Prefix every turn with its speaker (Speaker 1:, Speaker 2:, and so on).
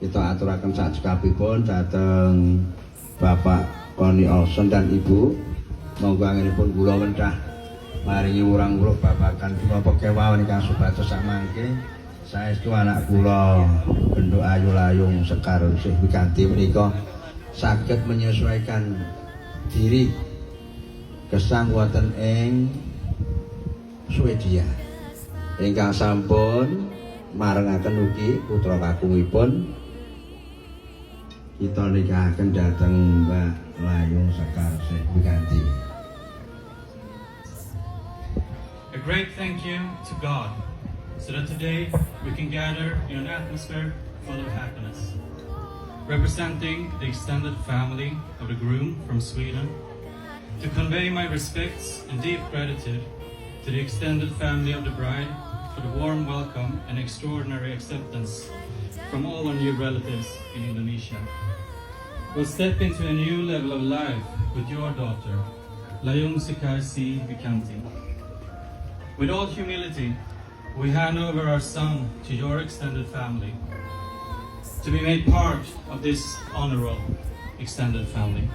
Speaker 1: kita aturaken sakcekapipun dhateng Bapak Koni Olson dan Ibu. Monggo anginipun kula wendah maringi wurang-wuruk babagan punapa kewawen ingkang supados samangke saestu anak kula Genduk Ayu Layung Sekar Sih Wikanti menika saged menyesuaikan diri gesang wonten ing Swedia ingkang sampun marengaken ugi putra kakungipun kita nikahaken dhateng Mbak Layung Sekar Sih Wikanti.
Speaker 2: A great thank you to God, so that today we can gather in an atmosphere full of happiness. Representing the extended family of the groom from Sweden, to convey my respects and deep gratitude to the extended family of the bride for the warm welcome and extraordinary acceptance from all our new relatives in Indonesia. We'll step into a new level of life with your daughter, Layung Sekar Sih Wikanti. With all humility, we hand over our son to your extended family, to be made part of this honorable extended family.